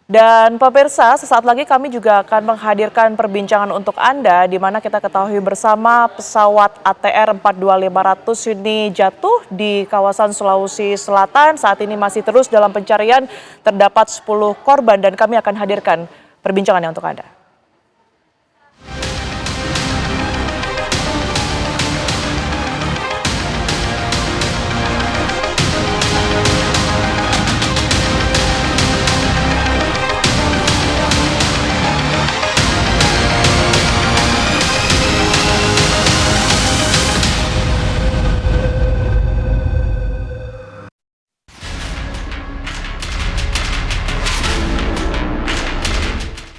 Dan pemirsa, sesaat lagi kami juga akan menghadirkan perbincangan untuk Anda, di mana kita ketahui bersama pesawat ATR 42500 ini jatuh di kawasan Sulawesi Selatan. Saat ini masih terus dalam pencarian, terdapat 10 korban dan kami akan hadirkan perbincangannya untuk Anda.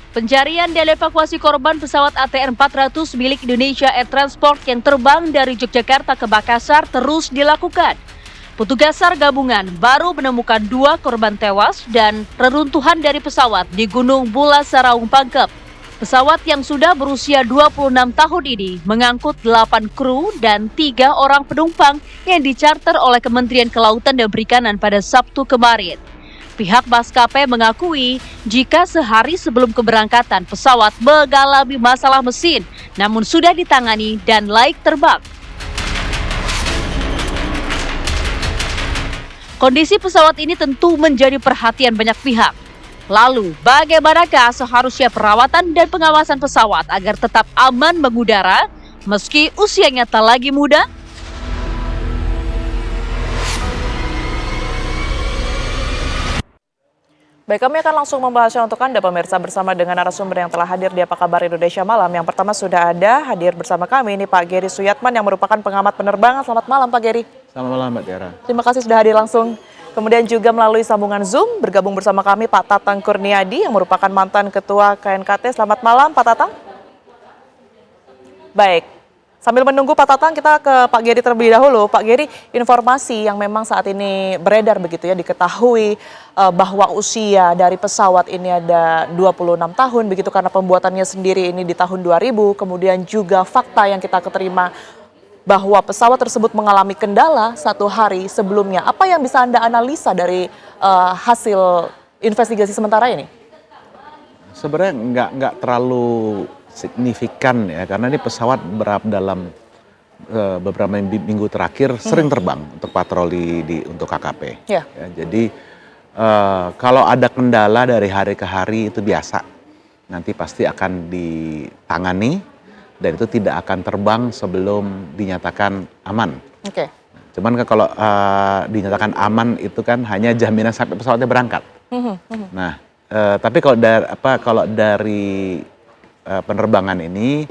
Pencarian dan evakuasi korban pesawat ATR 400 milik Indonesia Air Transport yang terbang dari Yogyakarta ke Makassar terus dilakukan. Petugas SAR gabungan baru menemukan 2 korban tewas dan reruntuhan dari pesawat di Gunung Bulas Saraung Pangkep. Pesawat yang sudah berusia 26 tahun ini mengangkut 8 kru dan 3 orang penumpang yang dicarter oleh Kementerian Kelautan dan Perikanan pada Sabtu kemarin. Pihak maskapai mengakui jika sehari sebelum keberangkatan pesawat mengalami masalah mesin, namun sudah ditangani dan layak terbang. Kondisi pesawat ini tentu menjadi perhatian banyak pihak. Lalu, bagaimanakah seharusnya perawatan dan pengawasan pesawat agar tetap aman mengudara meski usianya tak lagi muda? Baik, kami akan langsung membahasnya untuk Anda pemirsa bersama dengan narasumber yang telah hadir di Apa Kabar Indonesia Malam. Yang pertama sudah ada hadir bersama kami ini Pak Geri Suyatman yang merupakan pengamat penerbangan. Selamat malam Pak Geri. Selamat malam Mbak Tiara. Terima kasih sudah hadir langsung. Kemudian juga melalui sambungan Zoom bergabung bersama kami Pak Tatang Kurniadi yang merupakan mantan Ketua KNKT. Selamat malam Pak Tatang. Baik. Sambil menunggu Pak Tatang, kita ke Pak Geri terlebih dahulu. Pak Geri, informasi yang memang saat ini beredar begitu ya, diketahui bahwa usia dari pesawat ini ada 26 tahun begitu karena pembuatannya sendiri ini di tahun 2000. Kemudian juga fakta yang kita keterima bahwa pesawat tersebut mengalami kendala 1 hari sebelumnya. Apa yang bisa Anda analisa dari hasil investigasi sementara ini? Sebenarnya nggak terlalu signifikan ya, karena ini pesawat dalam beberapa minggu terakhir sering terbang untuk patroli untuk KKP. Ya. Ya, jadi kalau ada kendala dari hari ke hari itu biasa, nanti pasti akan ditangani dan itu tidak akan terbang sebelum dinyatakan aman. Oke. Cuman kan kalau dinyatakan aman itu kan hanya jaminan sampai pesawatnya berangkat. Nah, tapi kalau dari penerbangan ini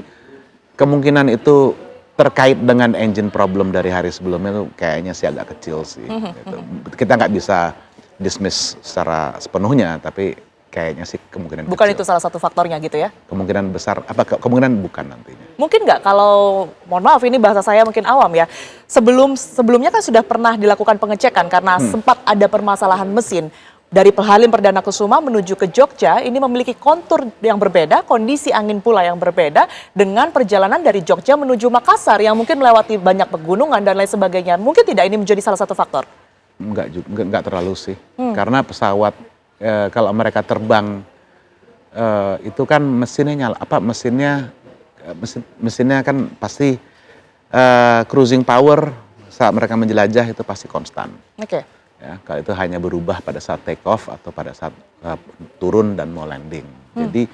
kemungkinan itu terkait dengan engine problem dari hari sebelumnya itu kayaknya sih agak kecil sih. Gitu. Kita nggak bisa dismiss secara sepenuhnya, tapi kayaknya sih kemungkinan Bukan kecil. Itu salah satu faktornya gitu ya? Kemungkinan besar, kemungkinan bukan nantinya. Mungkin nggak kalau, mohon maaf ini bahasa saya mungkin awam ya, sebelumnya kan sudah pernah dilakukan pengecekan karena sempat ada permasalahan mesin. Dari Halim Perdana Kusuma menuju ke Jogja ini memiliki kontur yang berbeda, kondisi angin pula yang berbeda dengan perjalanan dari Jogja menuju Makassar yang mungkin melewati banyak pegunungan dan lain sebagainya. Mungkin tidak ini menjadi salah satu faktor? Enggak terlalu sih, karena pesawat kalau mereka terbang itu kan mesinnya mesinnya kan pasti cruising power saat mereka menjelajah itu pasti konstan. Oke. Ya, kalau itu hanya berubah pada saat take off atau pada saat turun dan mau landing. Jadi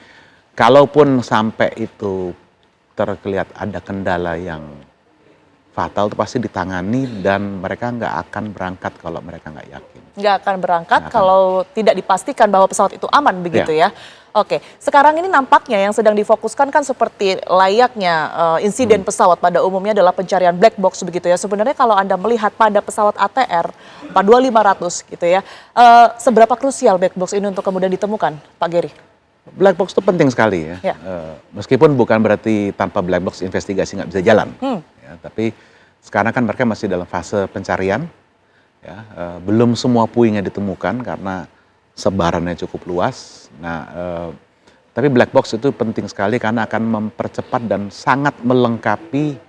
kalaupun sampai itu terlihat ada kendala yang fatal itu pasti ditangani dan mereka nggak akan berangkat kalau mereka nggak yakin. Nggak akan berangkat kalau tidak dipastikan bahwa pesawat itu aman begitu ya. Oke, sekarang ini nampaknya yang sedang difokuskan kan seperti layaknya insiden pesawat pada umumnya adalah pencarian black box begitu ya. Sebenarnya kalau Anda melihat pada pesawat ATR 42500 gitu ya, seberapa krusial black box ini untuk kemudian ditemukan, Pak Geri? Black box itu penting sekali ya. Meskipun bukan berarti tanpa black box investigasi nggak bisa jalan. Ya, tapi sekarang kan mereka masih dalam fase pencarian. Ya, belum semua puingnya ditemukan karena sebarannya cukup luas. Nah, tapi black box itu penting sekali karena akan mempercepat dan sangat melengkapi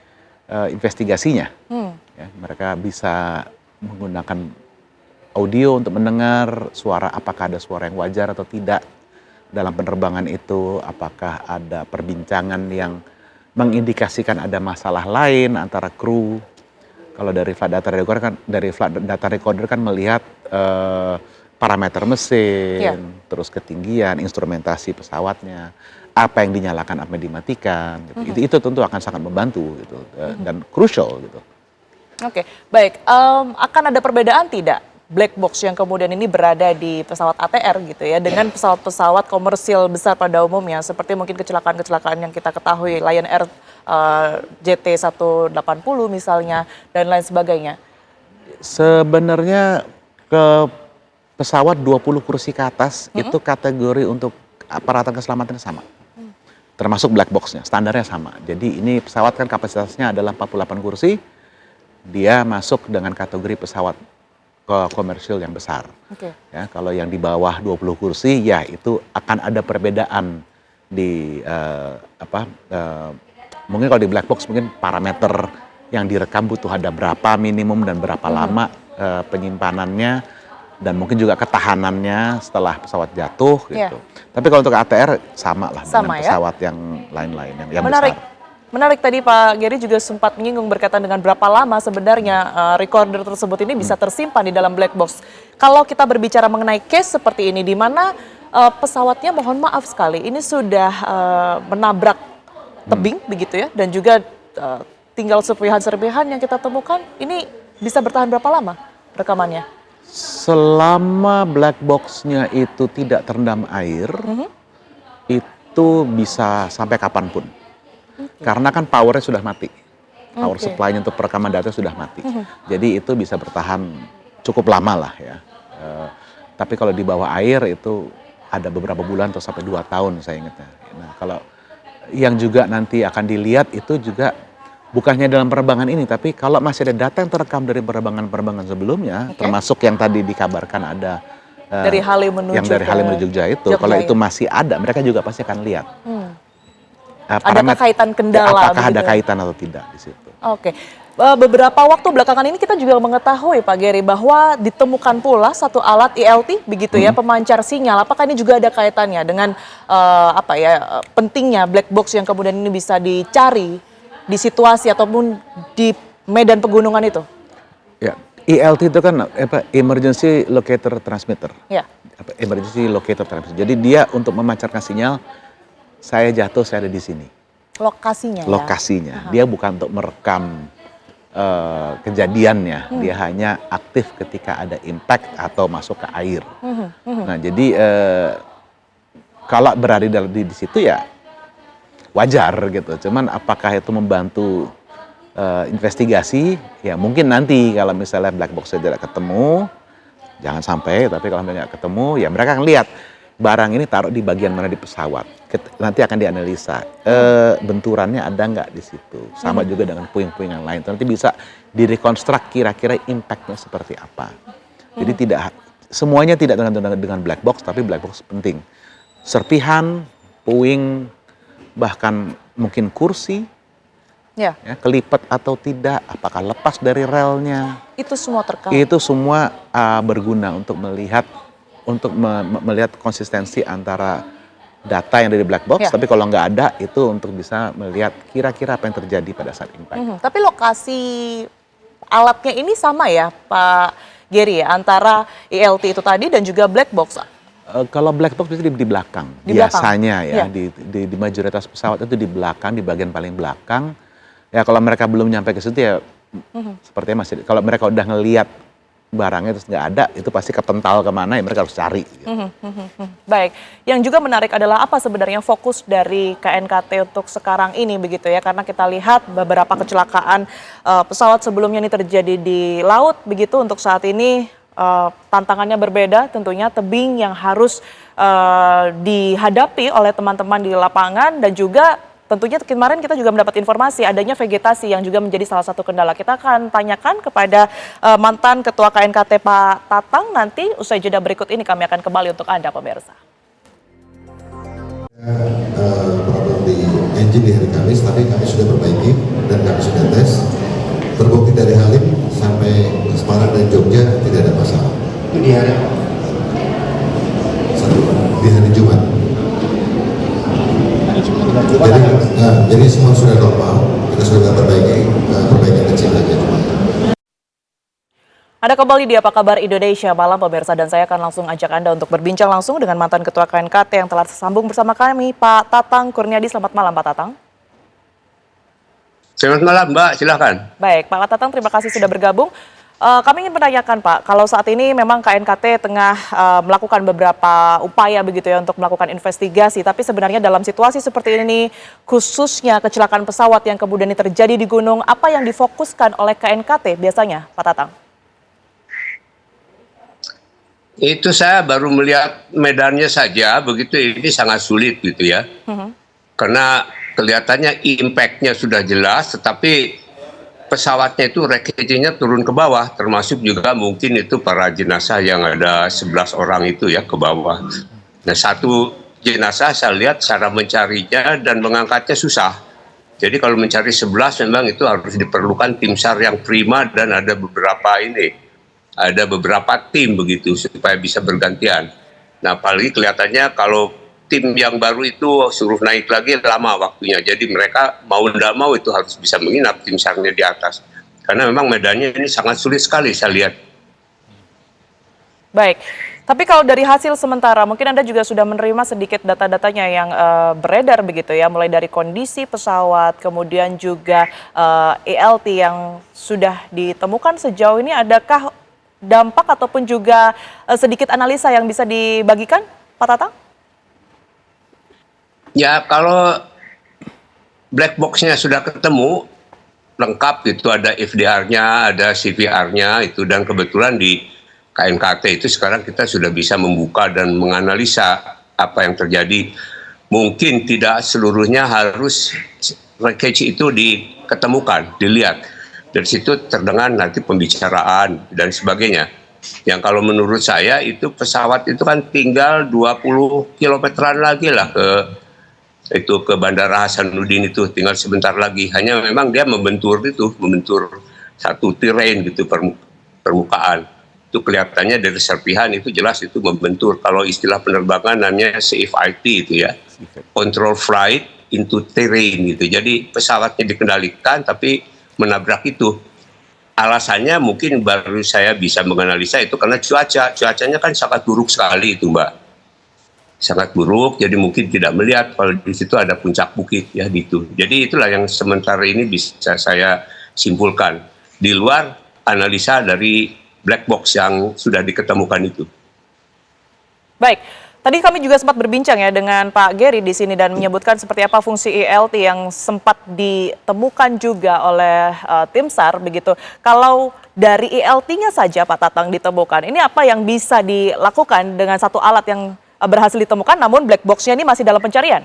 investigasinya. Ya, mereka bisa menggunakan audio untuk mendengar suara, apakah ada suara yang wajar atau tidak. dalam penerbangan itu apakah ada perbincangan yang mengindikasikan ada masalah lain antara kru. Kalau dari flight data recorder kan melihat parameter mesin, terus ketinggian, instrumentasi pesawatnya, apa yang dinyalakan, apa yang dimatikan. Gitu. Itu tentu akan sangat membantu gitu dan crucial gitu. Oke, baik. Akan ada perbedaan tidak black box yang kemudian ini berada di pesawat ATR gitu ya dengan pesawat-pesawat komersil besar pada umumnya seperti mungkin kecelakaan-kecelakaan yang kita ketahui Lion Air JT180 misalnya dan lain sebagainya. Sebenarnya ke pesawat 20 kursi ke atas itu kategori untuk peralatan keselamatan sama. Termasuk black box-nya, standarnya sama. Jadi ini pesawat kan kapasitasnya adalah 48 kursi, dia masuk dengan kategori pesawat komersil yang besar. Ya, kalau yang di bawah 20 kursi ya itu akan ada perbedaan di mungkin kalau di black box mungkin parameter yang direkam butuh ada berapa minimum dan berapa lama penyimpanannya dan mungkin juga ketahanannya setelah pesawat jatuh gitu. Tapi kalau untuk ATR sama lah dengan pesawat yang lain-lain yang menarik. besar. Menarik tadi Pak Gary juga sempat menyinggung berkaitan dengan berapa lama sebenarnya recorder tersebut ini bisa tersimpan di dalam black box. Kalau kita berbicara mengenai case seperti ini di mana pesawatnya mohon maaf sekali ini sudah menabrak tebing begitu ya dan juga tinggal serpihan-serpihan yang kita temukan ini bisa bertahan berapa lama rekamannya? Selama black box-nya itu tidak terendam air, itu bisa sampai kapanpun. Karena kan powernya sudah mati, power supply-nya untuk perekaman data sudah mati. Jadi itu bisa bertahan cukup lama lah ya. Tapi kalau di bawah air itu ada beberapa bulan atau sampai 2 tahun saya ingatnya. Nah kalau yang juga nanti akan dilihat itu juga bukannya dalam penerbangan ini, tapi kalau masih ada data yang terekam dari penerbangan-penerbangan sebelumnya, termasuk yang tadi dikabarkan ada dari Halim menuju yang dari Halim menuju Jogja itu, kalau itu masih ada, mereka juga pasti akan lihat. Ada kaitan kendala? Apakah ada kaitan atau tidak di situ? Oke. Beberapa waktu belakangan ini kita juga mengetahui Pak Gary bahwa ditemukan pula satu alat ELT begitu ya pemancar sinyal. Apakah ini juga ada kaitannya dengan pentingnya black box yang kemudian ini bisa dicari di situasi ataupun di medan pegunungan itu? Ya, ELT itu kan emergency locator transmitter. Ya. Emergency locator transmitter. Jadi dia untuk memancarkan sinyal saya jatuh, saya ada di sini. Lokasinya. Lokasinya. Dia bukan untuk merekam kejadiannya. Dia hanya aktif ketika ada impact atau masuk ke air. Nah, jadi kalau berada di situ ya wajar gitu. Cuman apakah itu membantu investigasi? Ya mungkin nanti kalau misalnya black box-nya tidak ketemu, jangan sampai. Tapi kalau nggak ketemu, ya mereka akan lihat barang ini taruh di bagian mana di pesawat. Nanti akan dianalisa benturannya ada nggak di situ. Sama juga dengan puing-puing yang lain. Nanti bisa direkonstruk kira-kira impact-nya seperti apa. Jadi tidak semuanya tidak dengan black box, tapi black box penting. Serpihan, puing, bahkan mungkin kursi, ya, kelipet atau tidak, apakah lepas dari relnya. Itu semua terkait. Itu semua berguna untuk melihat konsistensi antara data yang dari black box, tapi kalau nggak ada itu untuk bisa melihat kira-kira apa yang terjadi pada saat impact. Tapi lokasi alatnya ini sama ya Pak Gary ya, antara ELT itu tadi dan juga black box? Kalau black box biasanya di belakang, biasanya ya, di mayoritas pesawat itu di belakang, di bagian paling belakang. Ya kalau mereka belum nyampe ke situ ya sepertinya masih, kalau mereka udah ngelihat barangnya terus nggak ada, itu pasti kepental kemana ya mereka harus cari. Gitu. Baik, yang juga menarik adalah apa sebenarnya fokus dari KNKT untuk sekarang ini begitu ya, karena kita lihat beberapa kecelakaan pesawat sebelumnya ini terjadi di laut begitu, untuk saat ini tantangannya berbeda tentunya, tebing yang harus dihadapi oleh teman-teman di lapangan dan juga tentunya kemarin kita juga mendapat informasi adanya vegetasi yang juga menjadi salah satu kendala. Kita akan tanyakan kepada mantan Ketua KNKT Pak Tatang nanti usai jeda berikut ini, kami akan kembali untuk Anda pemirsa. Problem di engine di hari Kamis, tapi kami sudah perbaiki dan kami sudah tes. Terbukti dari Halim sampai Semarang dan Jogja tidak ada masalah. Itu di hari di hari Jumat. jadi semua sudah normal, kita sudah perbaiki, perbaikan kecil aja. Ada kembali di Apa Kabar Indonesia Malam pemirsa, dan saya akan langsung ajak Anda untuk berbincang langsung dengan mantan Ketua KNKT yang telah tersambung bersama kami, Pak Tatang Kurniadi. Selamat malam Pak Tatang. Selamat malam Mbak, silakan. Baik, Pak Tatang, terima kasih sudah bergabung. Kami ingin menanyakan Pak, kalau saat ini memang KNKT tengah melakukan beberapa upaya begitu ya untuk melakukan investigasi, tapi sebenarnya dalam situasi seperti ini, khususnya kecelakaan pesawat yang kemudian ini terjadi di gunung, apa yang difokuskan oleh KNKT biasanya Pak Tatang? Itu saya baru melihat medannya saja, begitu ini sangat sulit gitu ya. Karena kelihatannya impact-nya sudah jelas, tetapi pesawatnya itu wreckage-nya turun ke bawah, termasuk juga mungkin itu para jenazah yang ada 11 orang itu ya ke bawah. Nah, satu jenazah saya lihat cara mencarinya dan mengangkatnya susah. Jadi kalau mencari 11 memang itu harus diperlukan tim SAR yang prima dan ada beberapa tim begitu supaya bisa bergantian. Nah, apalagi kelihatannya kalau tim yang baru itu suruh naik lagi lama waktunya. Jadi mereka mau tidak mau itu harus bisa menginap tim SAR-nya di atas. Karena memang medannya ini sangat sulit sekali saya lihat. Baik, tapi kalau dari hasil sementara, mungkin Anda juga sudah menerima sedikit data-datanya yang beredar begitu ya, mulai dari kondisi pesawat, kemudian juga ELT yang sudah ditemukan sejauh ini, adakah dampak ataupun juga sedikit analisa yang bisa dibagikan, Pak Tatang? Ya, kalau black box-nya sudah ketemu, lengkap itu ada FDR-nya, ada CVR-nya itu, dan kebetulan di KNKT itu sekarang kita sudah bisa membuka dan menganalisa apa yang terjadi. Mungkin tidak seluruhnya harus wreckage itu diketemukan, dilihat. Dari situ terdengar nanti pembicaraan dan sebagainya. Yang kalau menurut saya itu pesawat itu kan tinggal 20 kilometeran lagi lah ke Bandara Hasanuddin itu, tinggal sebentar lagi. Hanya memang dia membentur satu terrain gitu, permukaan. Itu kelihatannya dari serpihan itu jelas itu membentur. Kalau istilah penerbangan namanya CFIT itu ya, control flight into terrain gitu. Jadi pesawatnya dikendalikan tapi menabrak itu. Alasannya mungkin baru saya bisa menganalisa itu karena cuacanya kan sangat buruk sekali itu Mbak. Sangat buruk, jadi mungkin tidak melihat kalau di situ ada puncak bukit ya gitu. Jadi itulah yang sementara ini bisa saya simpulkan di luar analisa dari black box yang sudah diketemukan itu. Baik, tadi kami juga sempat berbincang ya dengan Pak Geri di sini dan menyebutkan seperti apa fungsi ELT yang sempat ditemukan juga oleh tim SAR begitu. Kalau dari ELT-nya saja Pak Tatang ditemukan, ini apa yang bisa dilakukan dengan satu alat yang berhasil ditemukan namun black box-nya ini masih dalam pencarian?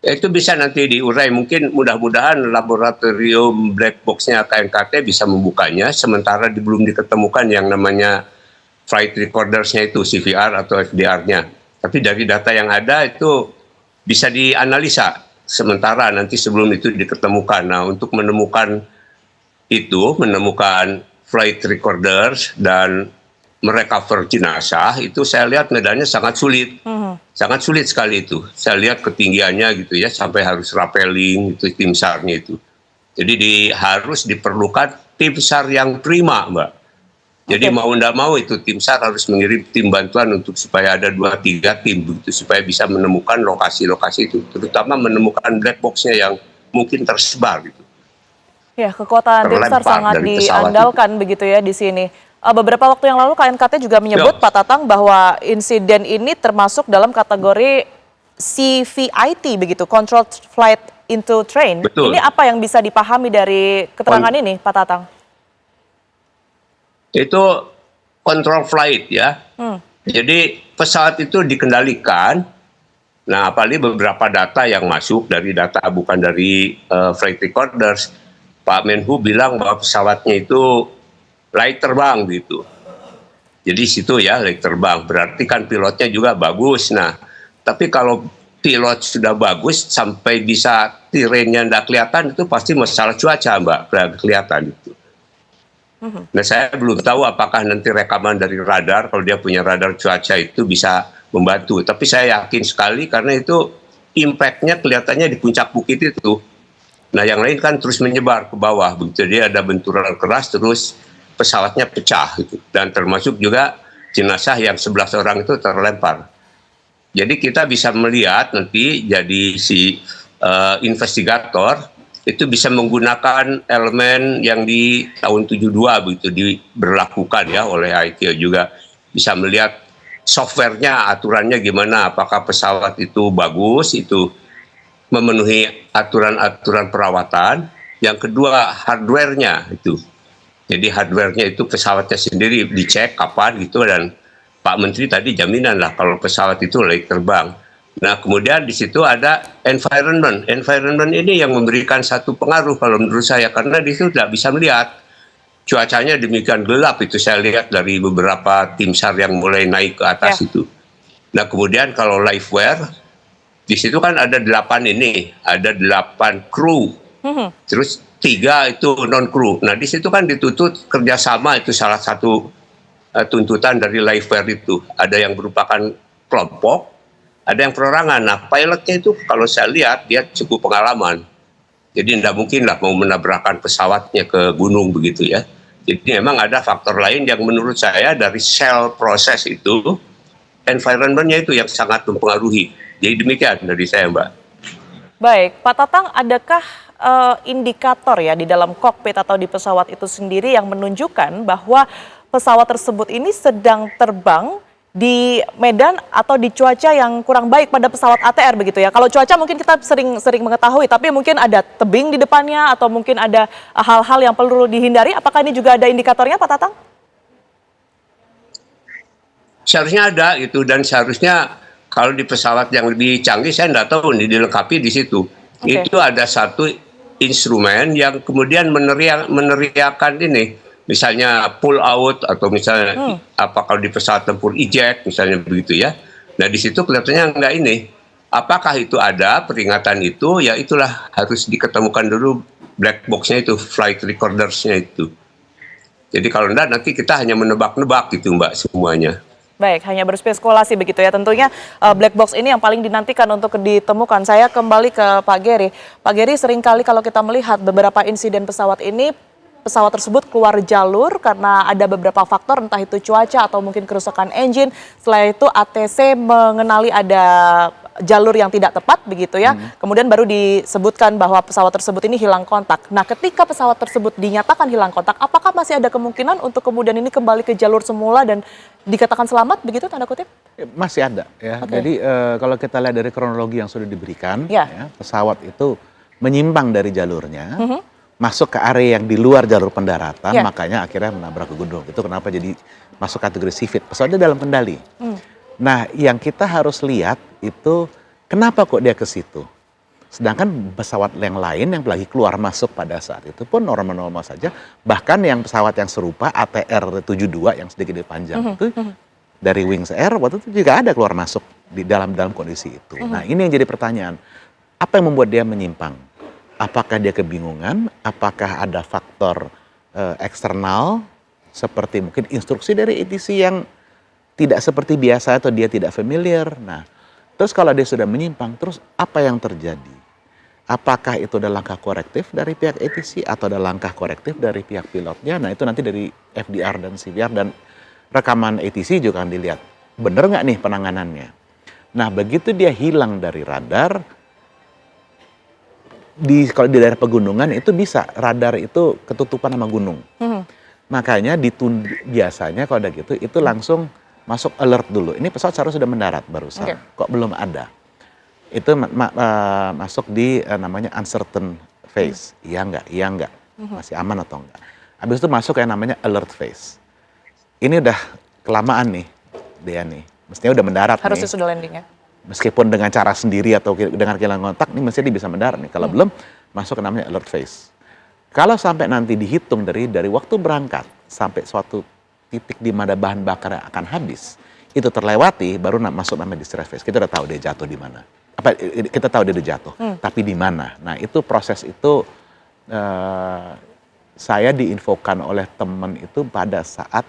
Itu bisa nanti diurai, mungkin mudah-mudahan laboratorium black box-nya KNKT bisa membukanya, sementara belum diketemukan yang namanya flight recordersnya itu, CVR atau FDR-nya. Tapi dari data yang ada itu bisa dianalisa sementara nanti sebelum itu diketemukan. Nah, untuk menemukan flight recorders dan merecover jenazah itu saya lihat medannya sangat sulit. Sangat sulit sekali itu. Saya lihat ketinggiannya gitu ya, sampai harus rappelling itu tim SAR-nya itu. Jadi harus diperlukan tim SAR yang prima, Mbak. Jadi mau tidak mau itu tim SAR harus mengirim tim bantuan untuk supaya ada 2-3 tim begitu supaya bisa menemukan lokasi-lokasi itu, terutama menemukan black box-nya yang mungkin tersebar gitu. Ya, kekuatan tim SAR sangat diandalkan begitu ya di sini. Beberapa waktu yang lalu KNKT juga menyebut Pak Tatang bahwa insiden ini termasuk dalam kategori CVIT begitu, Controlled Flight into Train. Betul. Ini apa yang bisa dipahami dari keterangan ini Pak Tatang? Itu control flight ya. Jadi pesawat itu dikendalikan. Nah, apalagi beberapa data yang masuk dari data bukan dari flight recorders. Pak Menhu bilang bahwa pesawatnya itu layak terbang gitu. Jadi situ ya layak terbang. Berarti kan pilotnya juga bagus. Nah, tapi kalau pilot sudah bagus sampai bisa terrainnya tidak kelihatan itu pasti masalah cuaca Mbak, kelihatan itu. Nah, saya belum tahu apakah nanti rekaman dari radar, kalau dia punya radar cuaca itu bisa membantu. Tapi saya yakin sekali karena itu impact-nya kelihatannya di puncak bukit itu. Nah yang lain kan terus menyebar ke bawah, begitu. Jadi ada benturan keras terus pesawatnya pecah gitu. Dan termasuk juga jenazah yang 11 orang itu terlempar. Jadi kita bisa melihat nanti jadi si investigator itu bisa menggunakan elemen yang di tahun 72 begitu diberlakukan ya oleh ICAO juga, bisa melihat softwarenya, aturannya gimana, apakah pesawat itu bagus, itu memenuhi aturan-aturan perawatan. Yang kedua hardware-nya itu. Jadi hardware-nya itu pesawatnya sendiri dicek kapan gitu, dan Pak Menteri tadi jaminan lah kalau pesawat itu layak terbang. Nah kemudian di situ ada environment. Environment ini yang memberikan satu pengaruh kalau menurut saya, karena di situ tidak bisa melihat. Cuacanya demikian gelap itu saya lihat dari beberapa tim SAR yang mulai naik ke atas itu. Nah kemudian kalau live wire, di situ kan ada 8 ini, ada 8 kru, terus 3 itu non kru. Nah di situ kan dituntut kerjasama, itu salah satu tuntutan dari live wire itu. Ada yang merupakan kelompok, ada yang perorangan. Nah pilotnya itu kalau saya lihat dia cukup pengalaman. Jadi tidak mungkin lah mau menabrakkan pesawatnya ke gunung begitu ya. Jadi memang ada faktor lain yang menurut saya dari shell proses itu, environment-nya itu yang sangat mempengaruhi. Jadi demikian dari saya, Mbak. Baik, Pak Tatang, adakah indikator ya di dalam kokpit atau di pesawat itu sendiri yang menunjukkan bahwa pesawat tersebut ini sedang terbang di medan atau di cuaca yang kurang baik pada pesawat ATR begitu ya? Kalau cuaca mungkin kita sering mengetahui, tapi mungkin ada tebing di depannya atau mungkin ada hal-hal yang perlu dihindari. Apakah ini juga ada indikatornya, Pak Tatang? Seharusnya ada itu, dan seharusnya kalau di pesawat yang lebih canggih, saya tidak tahu nih dilengkapi di situ. Okay. Itu ada satu instrumen yang kemudian meneriakan ini, misalnya pull out atau misalnya apa kalau di pesawat tempur eject misalnya begitu ya. Nah di situ kelihatannya enggak ini. Apakah itu ada peringatan itu? Ya itulah harus diketemukan dulu black box-nya itu, flight recordersnya itu. Jadi kalau enggak nanti kita hanya menebak-nebak gitu Mbak semuanya. Baik, hanya berspekulasi begitu ya. Tentunya black box ini yang paling dinantikan untuk ditemukan. Saya kembali ke Pak Geri. Pak Geri, seringkali kalau kita melihat beberapa insiden pesawat ini, pesawat tersebut keluar jalur karena ada beberapa faktor, entah itu cuaca atau mungkin kerusakan engine. Setelah itu ATC mengenali ada jalur yang tidak tepat begitu ya. Kemudian baru disebutkan bahwa pesawat tersebut ini hilang kontak. Nah, ketika pesawat tersebut dinyatakan hilang kontak, apakah masih ada kemungkinan untuk kemudian ini kembali ke jalur semula dan dikatakan selamat begitu tanda kutip? Masih ada ya. Okay. Jadi kalau kita lihat dari kronologi yang sudah diberikan, ya, pesawat itu menyimpang dari jalurnya, masuk ke area yang di luar jalur pendaratan, makanya akhirnya menabrak ke gunung. Itu kenapa jadi masuk kategori sivit. Pesawatnya dalam kendali. Nah, yang kita harus lihat itu kenapa kok dia ke situ. Sedangkan pesawat yang lain yang lagi keluar masuk pada saat itu pun normal-normal saja. Bahkan yang pesawat yang serupa ATR 72 yang sedikit lebih panjang itu dari Wings Air waktu itu juga ada keluar masuk di dalam kondisi itu. Nah, ini yang jadi pertanyaan. Apa yang membuat dia menyimpang? Apakah dia kebingungan? Apakah ada faktor eksternal seperti mungkin instruksi dari ATC yang tidak seperti biasa atau dia tidak familiar? Nah, terus kalau dia sudah menyimpang, terus apa yang terjadi? Apakah itu ada langkah korektif dari pihak ATC atau ada langkah korektif dari pihak pilotnya? Nah, itu nanti dari FDR dan CVR dan rekaman ATC juga akan dilihat. Benar nggak nih penanganannya? Nah, begitu dia hilang dari radar, kalau di daerah pegunungan itu bisa radar itu ketutupan sama gunung. Makanya biasanya kalau ada gitu itu langsung masuk alert dulu. Ini pesawat seharusnya sudah mendarat barusan. Kok belum ada? Itu masuk di namanya uncertain phase. Iya enggak? Masih aman atau enggak? Habis itu masuk yang namanya alert phase. Ini udah kelamaan nih dia nih. Mestinya udah mendarat. Harusnya sudah landing ya. Meskipun dengan cara sendiri atau dengan kehilangan kontak, ini mestinya dia bisa mendarat nih. Kalau belum, masuk ke namanya alert phase. Kalau sampai nanti dihitung dari waktu berangkat sampai suatu titik di mana bahan bakar akan habis, itu terlewati, baru masuk namanya distress phase. Kita udah tahu dia jatuh di mana. Kita tahu dia udah jatuh, tapi di mana. Nah, itu proses itu saya diinfokan oleh teman itu pada saat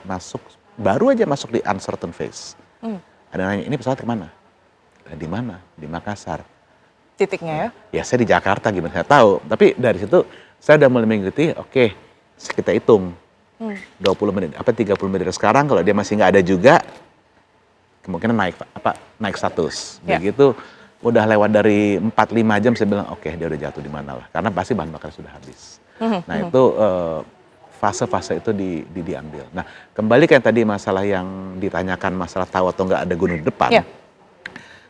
baru aja masuk di uncertain phase. Ada nanya, ini pesawat kemana? Di mana? Di Makassar. titiknya ya? Ya saya di Jakarta gimana saya tahu. Tapi dari situ saya udah mulai mengikuti, oke, kita hitung 20 menit, 30 menit sekarang kalau dia masih nggak ada juga, kemungkinan naik status. Ya. Begitu udah lewat dari 4-5 jam saya bilang, oke, dia udah jatuh di mana lah. Karena pasti bahan bakar sudah habis. Nah itu fase-fase itu diambil. Nah kembali kayak tadi masalah yang ditanyakan masalah tahu atau nggak ada gunung di depan. Ya.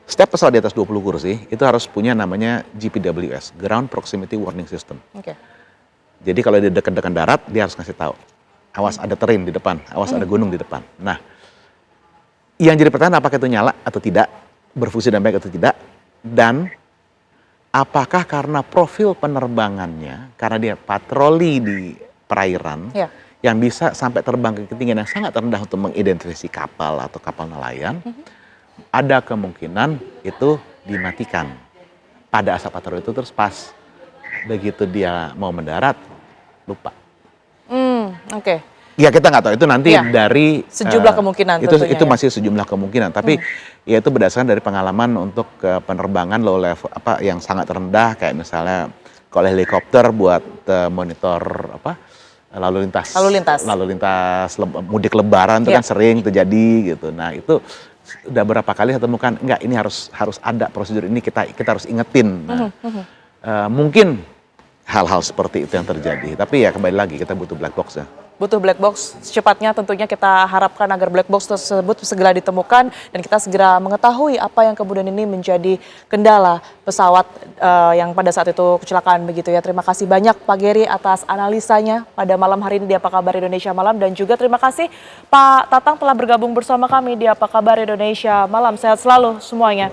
Setiap pesawat di atas 20 kursi itu harus punya namanya GPWS, Ground Proximity Warning System. Oke. Jadi kalau dia dekat-dekat darat, dia harus ngasih tahu. Awas ada terrain di depan, awas ada gunung di depan. Nah, yang jadi pertanyaan apakah itu nyala atau tidak, berfungsi dengan baik atau tidak, dan apakah karena profil penerbangannya, karena dia patroli di perairan, Ya. yang bisa sampai terbang ke ketinggian yang sangat rendah untuk mengidentifikasi kapal atau kapal nelayan, ada kemungkinan itu dimatikan pada asap patroli itu, terus pas begitu dia mau mendarat lupa. Oke. Ya kita nggak tahu itu nanti Ya. dari Sejumlah kemungkinan itu tentunya, itu ya. masih sejumlah kemungkinan, tapi ya itu berdasarkan dari pengalaman untuk penerbangan low level yang sangat rendah, kayak misalnya kalau helikopter buat monitor lalu lintas mudik lebaran itu Ya. kan sering terjadi gitu. Nah itu udah berapa kali saya temukan, enggak, ini harus ada prosedur ini, kita harus ingetin. Nah, mungkin hal-hal seperti itu yang terjadi, tapi ya kembali lagi kita butuh black box ya. Butuh black box secepatnya, tentunya kita harapkan agar black box tersebut segera ditemukan dan kita segera mengetahui apa yang kemudian ini menjadi kendala pesawat yang pada saat itu kecelakaan begitu ya. Terima kasih banyak Pak Geri atas analisanya pada malam hari ini di Apa Kabar Indonesia Malam, dan juga terima kasih Pak Tatang telah bergabung bersama kami di Apa Kabar Indonesia Malam. Sehat selalu semuanya.